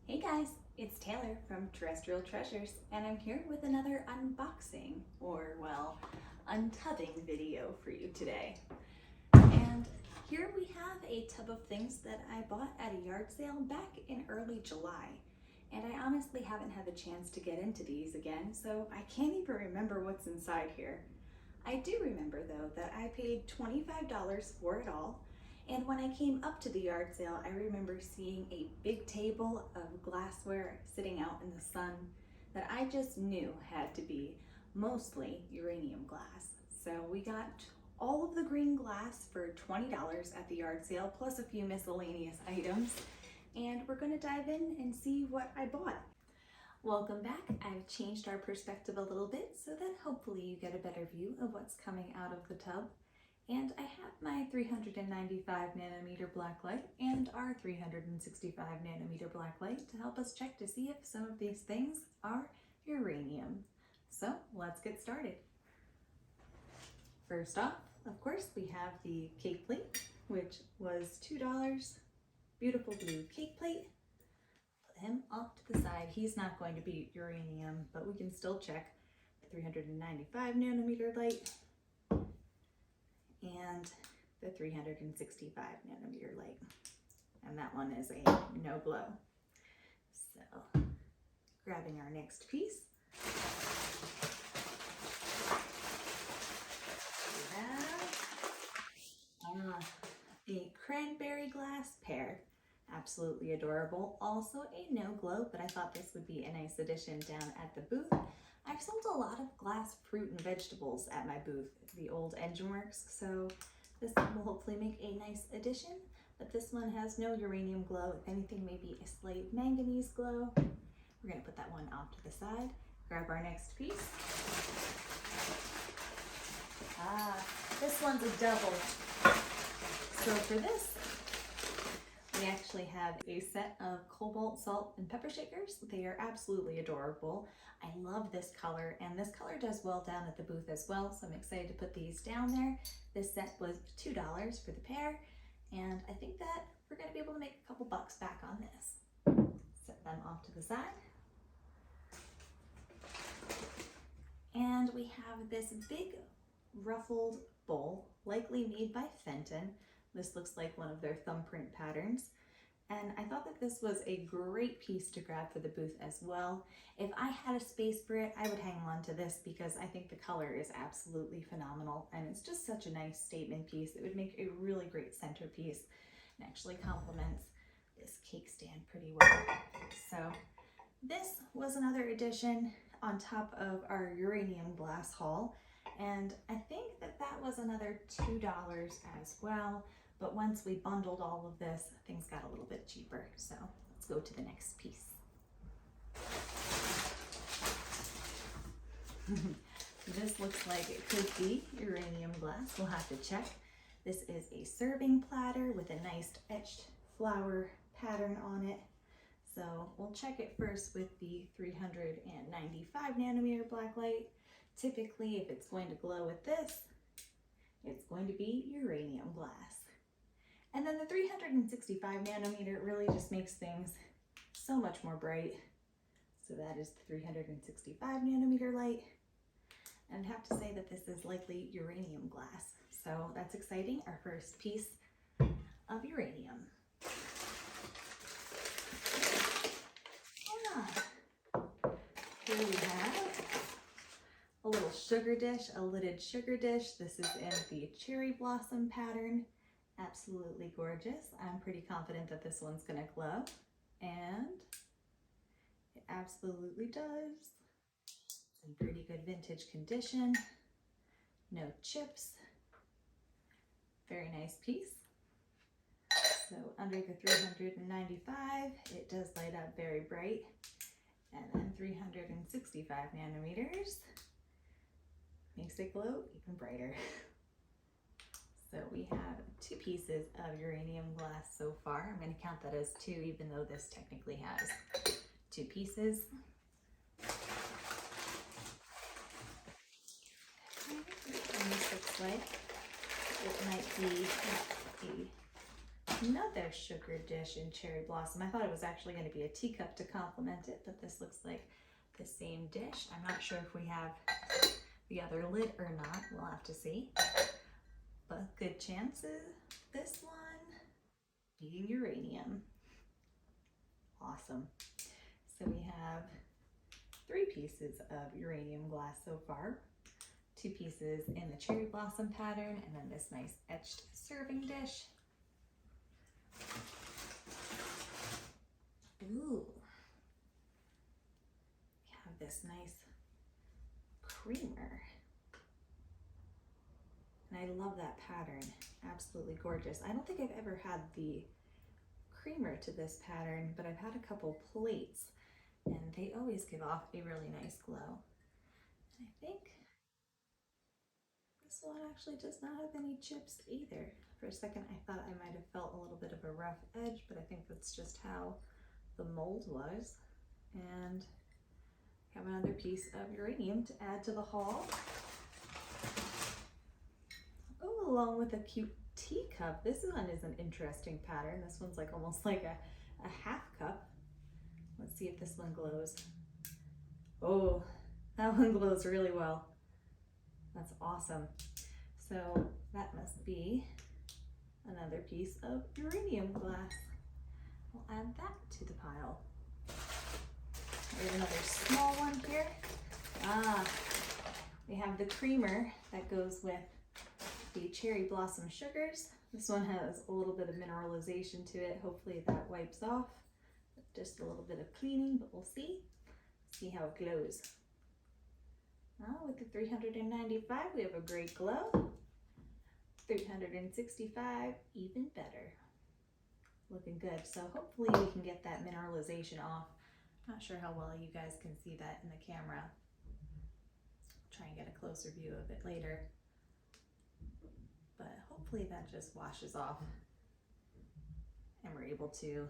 Hey guys, it's Taylor from Terrestrial Treasures, and I'm here with another unboxing, or well, untubbing video for you today. And here we have a tub of things that I bought at a yard sale back in early July. And I honestly haven't had the chance to get into these again, so I can't even remember what's inside here. I do remember though that I paid $25 for it all. And when I came up to the yard sale, I remember seeing a big table of glassware sitting out in the sun that I just knew had to be mostly uranium glass. So we got all of the green glass for $20 at the yard sale, plus a few miscellaneous items. And we're gonna dive in and see what I bought. Welcome back. I've changed our perspective a little bit so that hopefully you get a better view of what's coming out of the tub. And I have my 395 nanometer blacklight and our 365 nanometer blacklight to help us check to see if some of these things are uranium. So let's get started. First off, of course, we have the cake plate, which was $2. Beautiful blue cake plate. Put him off to the side. He's not going to be uranium, but we can still check the 395 nanometer light and the 365 nanometer light. And that one is a no glow. So, grabbing our next piece. We have a cranberry glass pear. Absolutely adorable. Also a no glow, but I thought this would be a nice addition down at the booth. I've sold a lot of glass fruit and vegetables at my booth, the old Engine Works, so this one will hopefully make a nice addition, but this one has no uranium glow. If anything, maybe a slight manganese glow. We're gonna put that one off to the side. Grab our next piece. This one's a double. So for this, we actually have a set of cobalt, salt, and pepper shakers. They are absolutely adorable. I love this color, and this color does well down at the booth as well, so I'm excited to put these down there. This set was $2 for the pair, and I think that we're gonna be able to make a couple bucks back on this. Set them off to the side. And we have this big ruffled bowl, likely made by Fenton. This looks like one of their thumbprint patterns. And I thought that this was a great piece to grab for the booth as well. If I had a space for it, I would hang on to this because I think the color is absolutely phenomenal and it's just such a nice statement piece. It would make a really great centerpiece and actually complements this cake stand pretty well. So this was another addition on top of our uranium glass haul. And I think that that was another $2 as well. But once we bundled all of this, things got a little bit cheaper. So let's go to the next piece. This looks like it could be uranium glass. We'll have to check. This is a serving platter with a nice etched flower pattern on it. So we'll check it first with the 395 nanometer blacklight. Typically, if it's going to glow with this, it's going to be uranium glass. And then the 365 nanometer really just makes things so much more bright. So that is the 365 nanometer light. And I'd have to say that this is likely uranium glass. So that's exciting, our first piece of uranium. Here we have a little sugar dish, a lidded sugar dish. This is in the cherry blossom pattern. Absolutely gorgeous. I'm pretty confident that this one's gonna glow, and it absolutely does. It's in pretty good vintage condition. No chips. Very nice piece. So under the 395, it does light up very bright. And then 365 nanometers makes it glow even brighter. So we have 2 pieces of uranium glass so far. I'm going to count that as 2, even though this technically has 2 pieces. And this looks like it might be another sugar dish in Cherry Blossom. I thought it was actually going to be a teacup to complement it, but this looks like the same dish. I'm not sure if we have the other lid or not. We'll have to see. But good chances. This one being uranium. Awesome. So we have 3 pieces of uranium glass so far. 2 pieces in the Cherry Blossom pattern, and then this nice etched serving dish. Ooh. We have this nice creamer. And I love that pattern. Absolutely gorgeous. I don't think I've ever had the creamer to this pattern, but I've had a couple plates and they always give off a really nice glow. And I think this one actually does not have any chips either. For a second I thought I might have felt a little bit of a rough edge, but I think that's just how the mold was. And I have another piece of uranium to add to the haul. Oh, along with a cute teacup. This one is an interesting pattern. This one's like almost like a half cup. Let's see if this one glows. Oh, that one glows really well. That's awesome. So that must be another piece of uranium glass. We'll add that to the pile. We have another small one here. We have the creamer that goes with the Cherry Blossom sugars. This one has a little bit of mineralization to it. Hopefully that wipes off. Just a little bit of cleaning, but we'll see. See how it glows. With the 395, we have a great glow. 365, even better. Looking good. So hopefully we can get that mineralization off. Not sure how well you guys can see that in the camera. Try and get a closer view of it later. But hopefully that just washes off and we're able to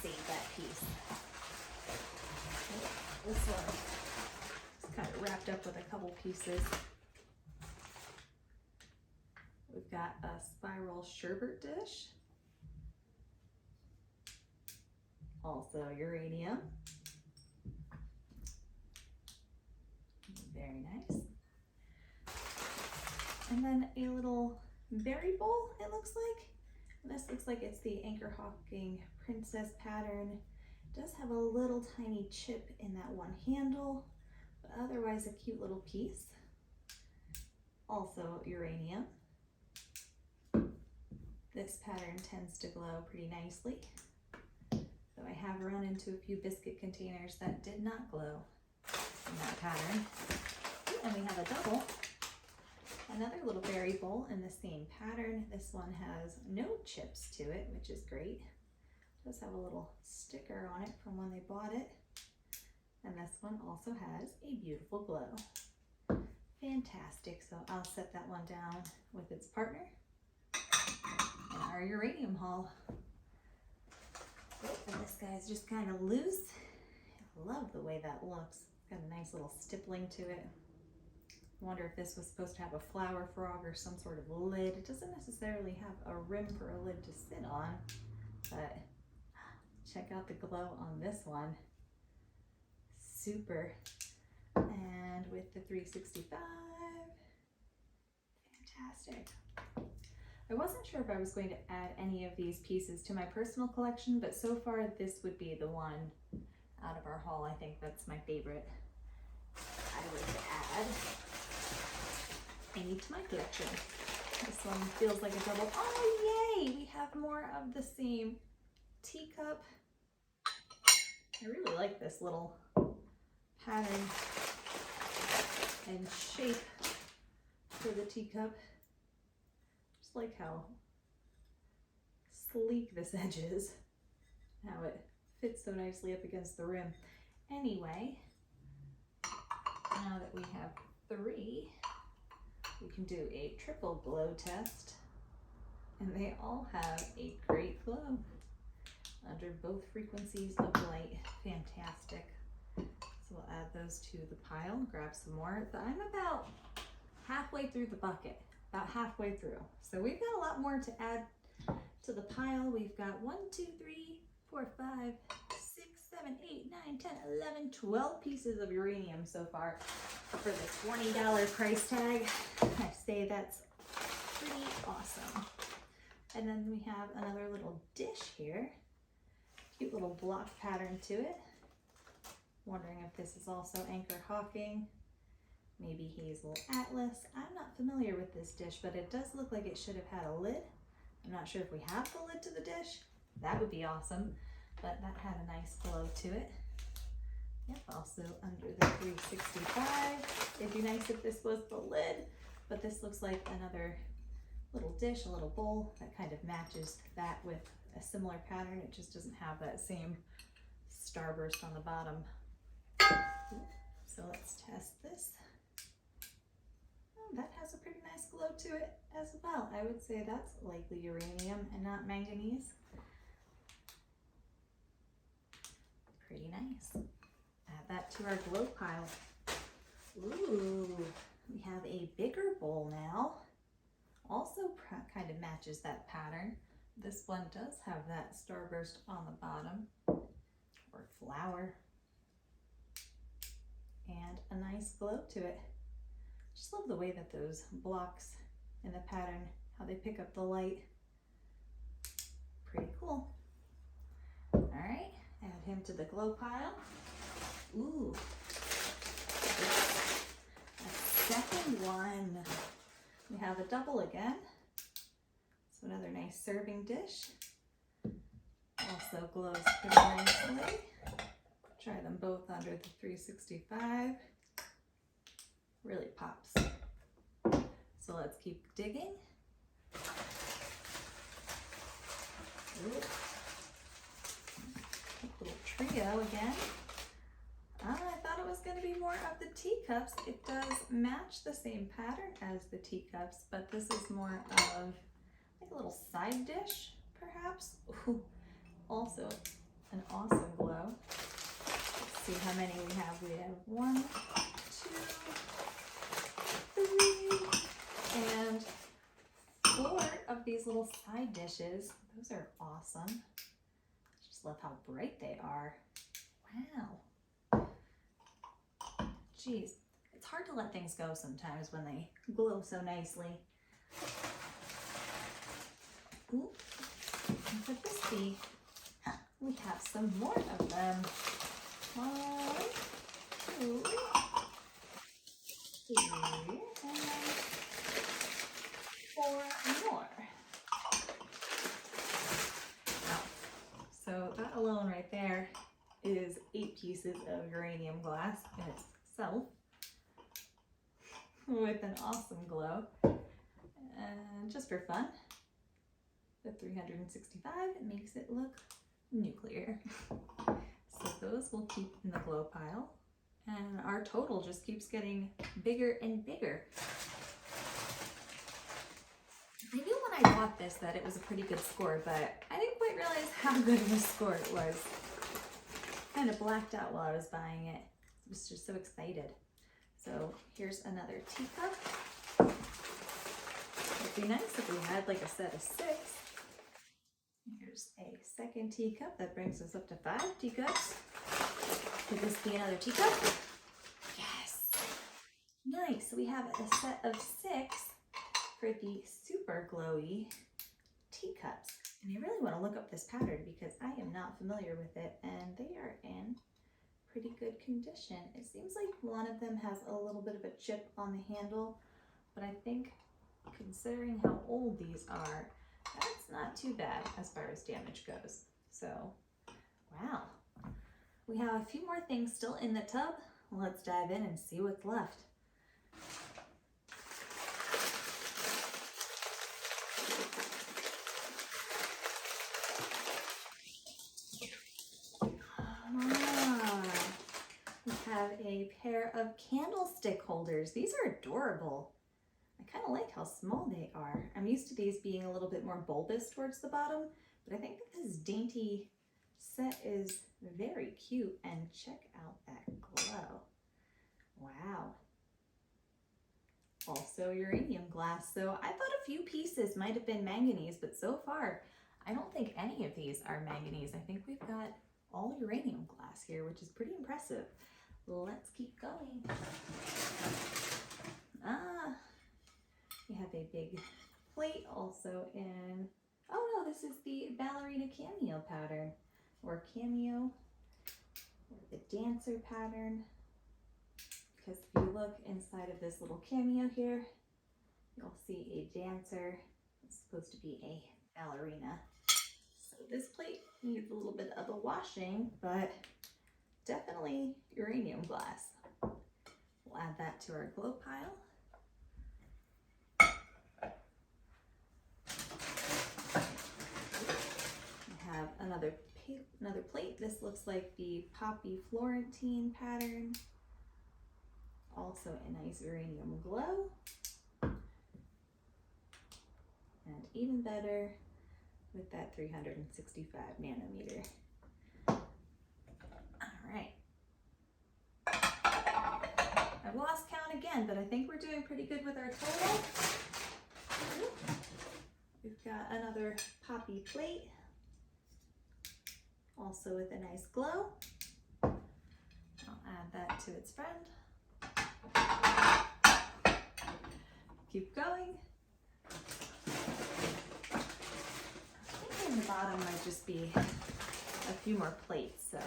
save that piece. This one is kind of wrapped up with a couple pieces. We've got a spiral sherbet dish. Also uranium. Very nice. And then a little berry bowl, it looks like. And this looks like it's the Anchor Hawking Princess pattern. It does have a little tiny chip in that one handle, but otherwise a cute little piece. Also uranium. This pattern tends to glow pretty nicely. So I have run into a few biscuit containers that did not glow in that pattern. And we have a double. Another little berry bowl in the same pattern. This one has no chips to it, which is great. It does have a little sticker on it from when they bought it. And this one also has a beautiful glow. Fantastic. So I'll set that one down with its partner in our uranium haul. And this guy's just kind of loose. I love the way that looks. Got a nice little stippling to it. I wonder if this was supposed to have a flower frog or some sort of lid. It doesn't necessarily have a rim for a lid to sit on, but check out the glow on this one. Super. And with the 365, fantastic. I wasn't sure if I was going to add any of these pieces to my personal collection, but so far this would be the one out of our haul. I think that's my favorite I would add. Any to my collection. This one feels like a double. Oh yay! We have more of the same teacup. I really like this little pattern and shape for the teacup. Just like how sleek this edge is. How it fits so nicely up against the rim. Anyway, now that we have 3, we can do a triple glow test, and they all have a great glow under both frequencies of light. Fantastic. So we'll add those to the pile, grab some more. I'm about halfway through the bucket, about halfway through. So we've got a lot more to add to the pile. We've got 1, 2, 3, 4, 5, 6, 7, 8, 9, 10, 11, 12 pieces of uranium so far for the $20 price tag. I say that's pretty awesome. And then we have another little dish here. Cute little block pattern to it. Wondering if this is also Anchor Hawking, maybe Hazel Atlas. I'm not familiar with this dish, but it does look like it should have had a lid. I'm not sure if we have the lid to the dish. That would be awesome, but that had a nice glow to it. Yep, also under the 365. It'd be nice if this was the lid, but this looks like another little dish, a little bowl that kind of matches that with a similar pattern. It just doesn't have that same starburst on the bottom. So let's test this. Oh, that has a pretty nice glow to it as well. I would say that's likely uranium and not manganese. Pretty nice. Add that to our glow pile. Ooh, we have a bigger bowl now. Also kind of matches that pattern. This one does have that starburst on the bottom, or flower, and a nice glow to it. Just love the way that those blocks in the pattern, how they pick up the light. Pretty cool. All right, add him to the glow pile. Ooh, a second one. We have a double again. So another nice serving dish. Also glows pretty nicely. Try them both under the 365. Really pops. So let's keep digging. Ooh. Little trio again. I thought it was going to be more of the teacups. It does match the same pattern as the teacups, but this is more of like a little side dish, perhaps. Ooh, also an awesome glow. Let's see how many we have. We have 1, 2, 3, and 4 of these little side dishes. Those are awesome. Just love how bright they are. Wow. Geez, it's hard to let things go sometimes when they glow so nicely. Ooh, what could this be? We have some more of them. 1, 2, 3, and 4 more. Wow. So that alone right there is 8 pieces of uranium glass in itself with an awesome glow. And just for fun, the 365, it makes it look nuclear. So those will keep in the glow pile, and our total just keeps getting bigger and bigger. I knew when I bought this that it was a pretty good score, but I didn't quite realize how good of a score it was. Kind of blacked out while I was buying it. I was just so excited. So here's another teacup. It'd be nice if we had like a set of 6. Here's a second teacup. That brings us up to 5 teacups. Could this be another teacup? Yes. Nice. So we have a set of 6 for the super glowy teacups. And I really want to look up this pattern because I am not familiar with it, and they are in pretty good condition. It seems like one of them has a little bit of a chip on the handle, but I think considering how old these are, that's not too bad as far as damage goes. So, wow. We have a few more things still in the tub. Let's dive in and see what's left. We have a pair of candlestick holders. These are adorable. I kind of like how small they are. I'm used to these being a little bit more bulbous towards the bottom, but I think that this dainty set is very cute, and check out that glow. Wow. Also uranium glass. So I thought a few pieces might have been manganese, but so far I don't think any of these are manganese. I think we've got all uranium glass here, which is pretty impressive. Let's keep going. We have a big plate also in, oh no, this is the ballerina cameo pattern, or cameo, or the dancer pattern. Because if you look inside of this little cameo here, you'll see a dancer. It's supposed to be a ballerina. So this plate needs a little bit of a washing, but definitely uranium glass. We'll add that to our glow pile. We have another plate. This looks like the Poppy Florentine pattern. Also a nice uranium glow. And even better with that 365 nanometer. All right. I've lost count again, but I think we're doing pretty good with our total. We've got another poppy plate, also with a nice glow. I'll add that to its friend. Keep going. I think in the bottom might just be a few more plates, so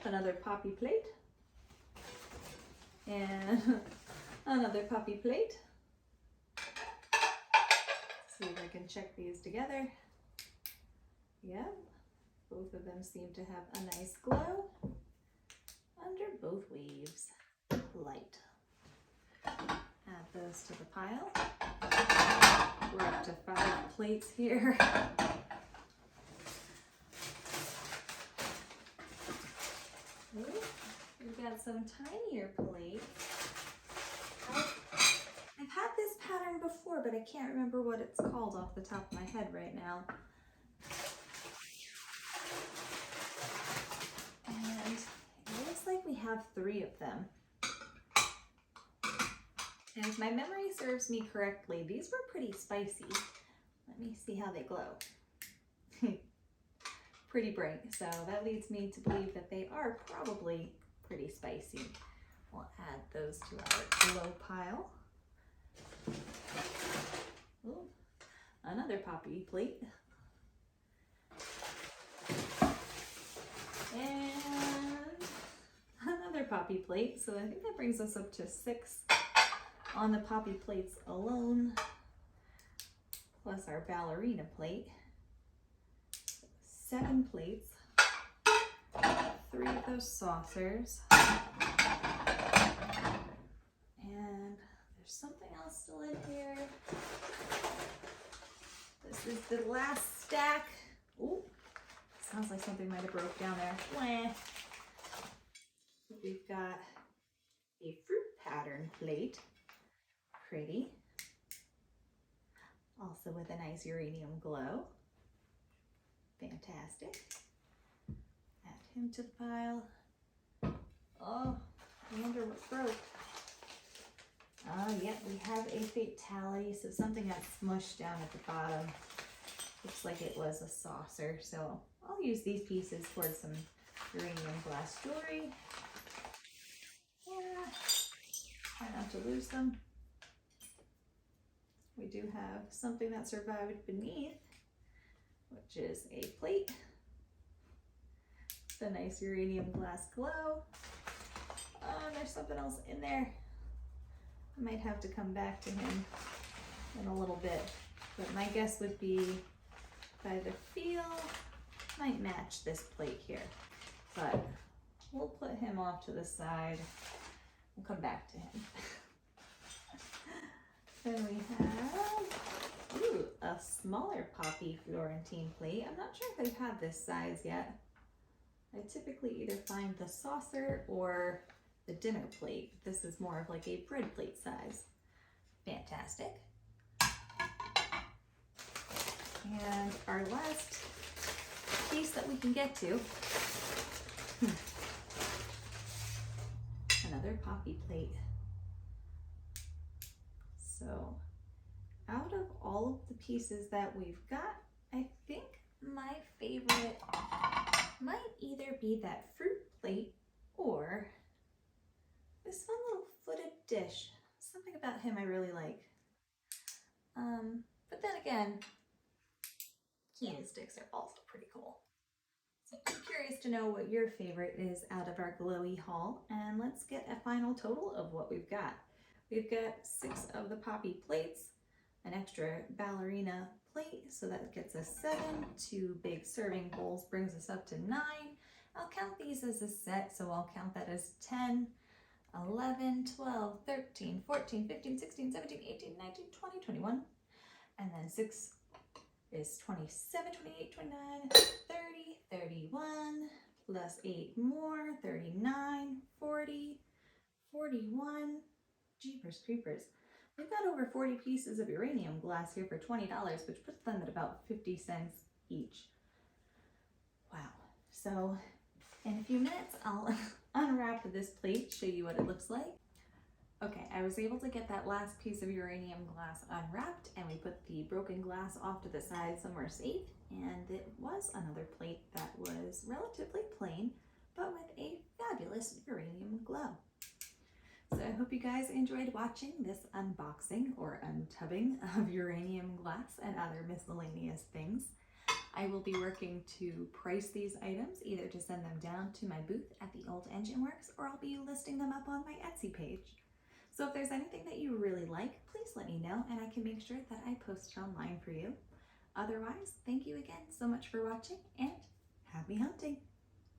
another poppy plate and another poppy plate. See if I can check these together. Yeah, both of them seem to have a nice glow under both waves. Light. Add those to the pile. We're up to 5 plates here. We've got some tinier plates. I've had this pattern before, but I can't remember what it's called off the top of my head right now. And it looks like we have 3 of them. And if my memory serves me correctly, these were pretty spicy. Let me see how they glow. Pretty bright, so that leads me to believe that they are probably pretty spicy. We'll add those to our glow pile. Ooh, another poppy plate. And another poppy plate. So I think that brings us up to 6 on the poppy plates alone, plus our ballerina plate. 7 plates, 3 of those saucers, and there's something else still in here. This is the last stack. Ooh, sounds like something might have broke down there. Wah. We've got a fruit pattern plate, pretty, also with a nice uranium glow. Fantastic. Add him to the pile. Oh, I wonder what broke. Yep, we have a fatality, so something got smushed down at the bottom. Looks like it was a saucer, so I'll use these pieces towards some uranium glass jewelry. Yeah, try not to lose them. We do have something that survived beneath, which is a plate. It's a nice uranium glass glow. There's something else in there. I might have to come back to him in a little bit, but my guess would be, by the feel, might match this plate here. But we'll put him off to the side. We'll come back to him. Then we have a smaller poppy Florentine plate. I'm not sure if they've had this size yet. I typically either find the saucer or the dinner plate. This is more of like a bread plate size. Fantastic. And our last piece that we can get to, another poppy plate. So out of all of the pieces that we've got. I think my favorite might either be that fruit plate or this fun little footed dish. Something about him I really like. But then again, candlesticks are also pretty cool. So I'm curious to know what your favorite is out of our glowy haul, and let's get a final total of what we've got. We've got 6 of the poppy plates, an extra ballerina plate, so that gets us 7. 2 big serving bowls brings us up to 9. I'll count these as a set, so I'll count that as 10, 11, 12, 13, 14, 15, 16, 17, 18, 19, 20, 21. And then 6 is 27, 28, 29, 30, 31, plus 8 more, 39, 40, 41. Jeepers creepers. We've got over 40 pieces of uranium glass here for $20, which puts them at about 50 cents each. Wow. So in a few minutes, I'll unwrap this plate, show you what it looks like. Okay, I was able to get that last piece of uranium glass unwrapped, and we put the broken glass off to the side somewhere safe, and it was another plate that was relatively plain, but with a fabulous uranium glow. So I hope you guys enjoyed watching this unboxing or untubbing of uranium glass and other miscellaneous things. I will be working to price these items, either to send them down to my booth at the Old Engine Works, or I'll be listing them up on my Etsy page. So if there's anything that you really like, please let me know and I can make sure that I post it online for you. Otherwise, thank you again so much for watching and happy hunting!